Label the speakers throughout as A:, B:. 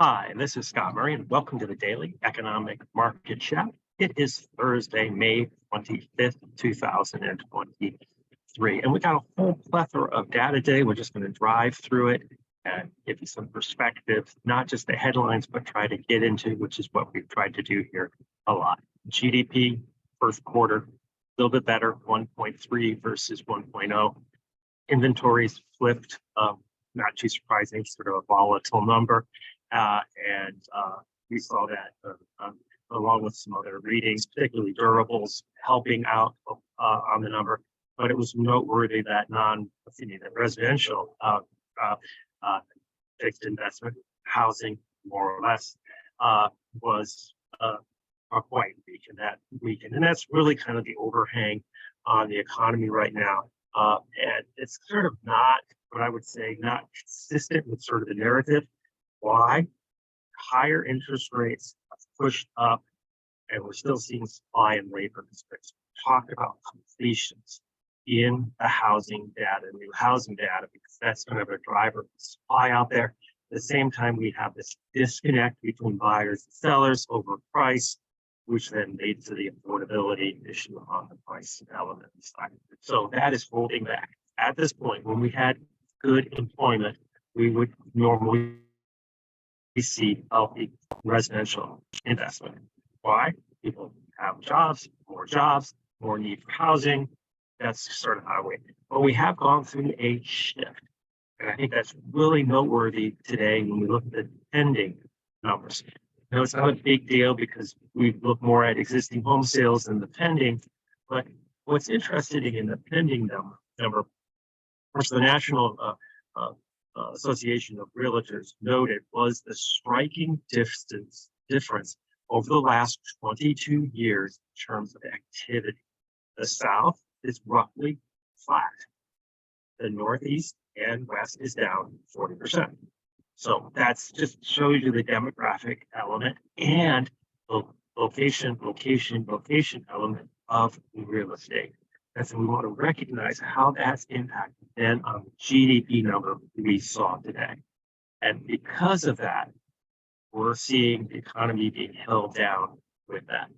A: Hi, this is Scott Murray, and welcome to the Daily Economic Market Chat. It is Thursday, May 25th, 2023, and we got a whole plethora of data today. We're just going to drive through it and give you some perspective, not just the headlines, but try to get into, which is what we've tried to do here a lot. GDP, first quarter, a little bit better, 1.3 versus 1.0. Inventories flipped, not too surprising, sort of a volatile number. And we saw that along with some other readings, particularly durables, helping out on the number. But it was noteworthy that that residential fixed investment, housing, more or less, was quite weak. And that's really kind of the overhang on the economy right now. And it's sort of not what I would say, not consistent with sort of the narrative. Why? Higher interest rates have pushed up, and we're still seeing supply and labor constraints. Talk about completions in the housing data, new housing data, because that's kind of a driver of supply out there. At the same time, we have this disconnect between buyers and sellers over price, which then leads to the affordability issue on the price element side. So that is holding back. At this point, when we had good employment, we would normally see healthy residential investment. Why? People have jobs, more need for housing. That's sort of how but we have gone through a shift. And I think that's really noteworthy today when we look at the pending numbers. Now, it's not a big deal because we look more at existing home sales than the pending. But what's interesting in the pending number, which the National Association of Realtors noted, was the striking difference over the last 22 years in terms of activity. The South is roughly flat. The Northeast and West is down 40%. So that's just shows you the demographic element and the location element of real estate. And so we want to recognize how that's impacted then on the GDP number we saw today. And because of that, we're seeing the economy being held down with that.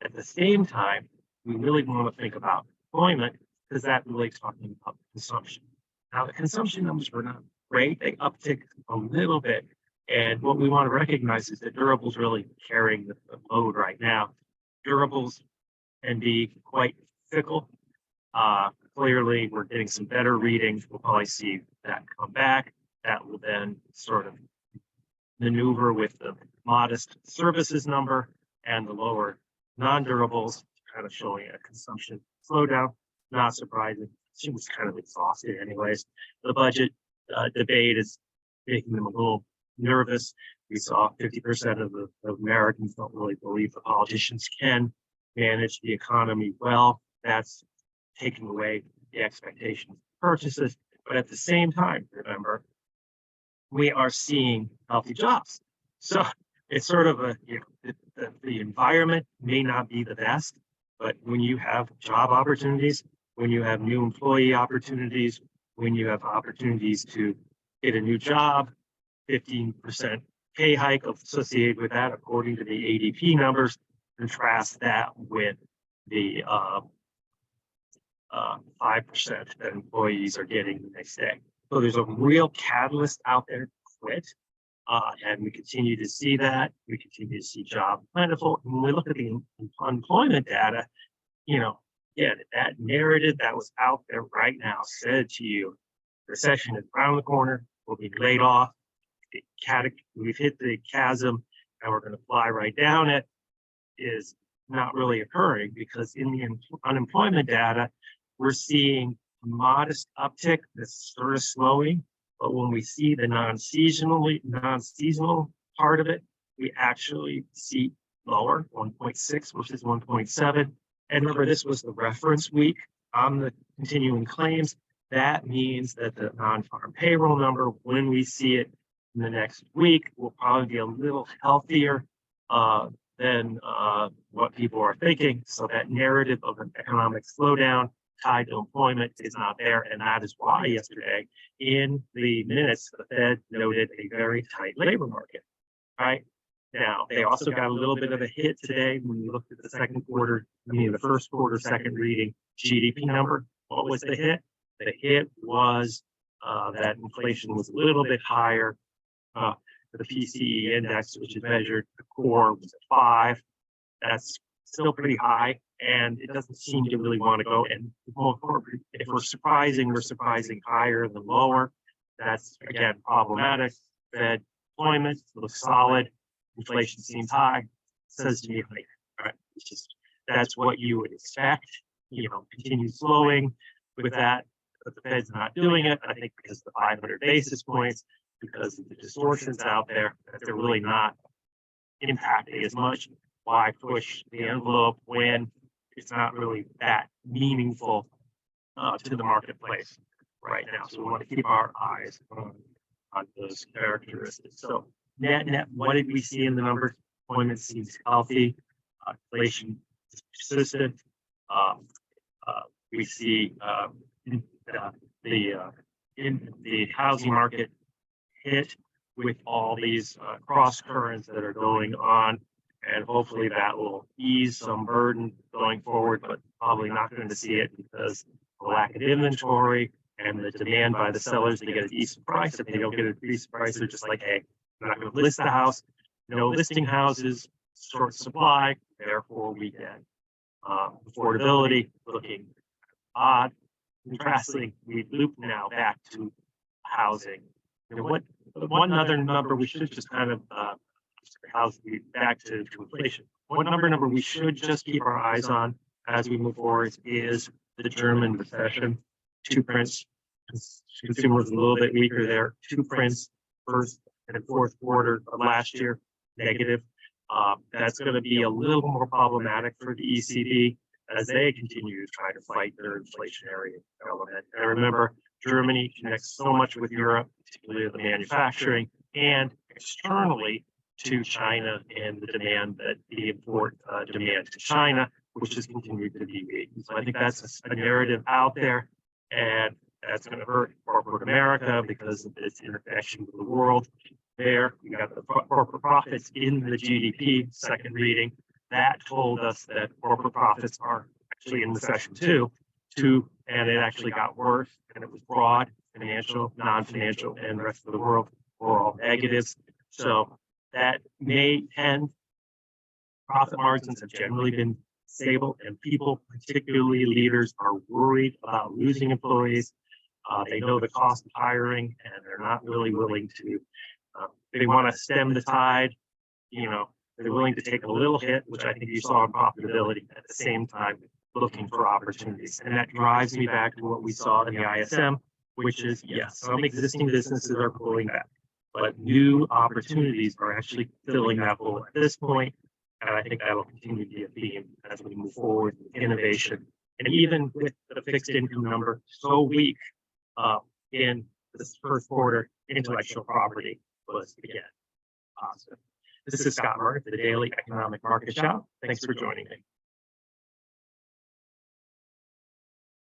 A: At the same time, we really want to think about employment because that really talking about consumption. Now, the consumption numbers were not great. They upticked a little bit. And what we want to recognize is that durables really carrying the load right now. Durables can be quite fickle. Clearly, we're getting some better readings. We'll probably see that come back. That will then sort of maneuver with the modest services number and the lower non-durables, kind of showing a consumption slowdown. Not surprising. She was kind of exhausted anyways. The budget debate is making them a little nervous. We saw 50% of the Americans don't really believe the politicians can manage the economy well. That's taking away the expectations of purchases. But at the same time, remember, we are seeing healthy jobs. So it's sort of the environment may not be the best, but when you have job opportunities, when you have new employee opportunities, when you have opportunities to get a new job, 15% pay hike associated with that, according to the ADP numbers, contrast that with the 5% that employees are getting the next day. So there's a real catalyst out there to quit. And we continue to see that. We continue to see job plentiful. And when we look at the unemployment data, again, that narrative that was out there right now said to you, recession is around the corner, we'll be laid off, we've hit the chasm, and we're going to fly right down it, is not really occurring because in the unemployment data, we're seeing a modest uptick that's sort of slowing. But when we see the non-seasonal part of it, we actually see lower, 1.6 versus 1.7. And remember, this was the reference week on the continuing claims. That means that the non-farm payroll number, when we see it in the next week, will probably be a little healthier than what people are thinking. So that narrative of an economic slowdown tied to employment is not there. And that is why yesterday in the minutes, the Fed noted a very tight labor market. right? Now, they also got a little bit of a hit today when you looked at the second quarter, the first quarter, second reading GDP number. What was the hit? The hit was that inflation was a little bit higher. The PCE index, which is measured, the core was at 5. That's still pretty high, and it doesn't seem to really want to go. And if we're surprising higher than lower. That's again problematic. Fed employment looks solid. Inflation seems high. Says to me, like, all right, it's just that's what you would expect. Continue slowing with that, but the Fed's not doing it. I think because of the 500 basis points, because of the distortions out there, that they're really not impacting as much. Why push the envelope when it's not really that meaningful to the marketplace right now? So we want to keep our eyes on those characteristics. So net, what did we see in the numbers? Employment seems healthy. Inflation is persistent. We see the housing market hit with all these cross currents that are going on. And hopefully that will ease some burden going forward, but probably not going to see it because the lack of inventory and the demand by the sellers to get a decent price. If they don't get a decent price, they're just like, hey, I'm not going to list the house. No listing houses, short supply. Therefore, we get affordability looking odd. Contrasting, we loop now back to housing. What one other number we should just kind of back to inflation. One number we should just keep our eyes on as we move forward is the German recession. 2 prints. Consumer was a little bit weaker there. 2 prints, first and fourth quarter of last year, negative. That's going to be a little more problematic for the ECB as they continue to try to fight their inflationary element. And remember, Germany connects so much with Europe, particularly the manufacturing, and externally to China and the demand that the import demand to China, which has continued to be weak. So I think that's a narrative out there, and that's going to hurt corporate America because of its interconnection with the world. There, we got the corporate profits in the GDP second reading. That told us that corporate profits are actually in recession too, and it actually got worse, and it was broad, financial, non-financial, and the rest of the world were all negatives. So that may end. Profit margins have generally been stable, and people, particularly leaders, are worried about losing employees. They know the cost of hiring, and they're not really willing to. They want to stem the tide. They're willing to take a little hit, which I think you saw in profitability, at the same time looking for opportunities. And that drives me back to what we saw in the ISM, which is, yes, some existing businesses are pulling back, but new opportunities are actually filling that hole at this point. And I think that'll continue to be a theme as we move forward with innovation. And even with the fixed income number so weak in this first quarter, intellectual property was again positive. This is Scott Murray for the Daily Economic Market Show. Thanks for joining me.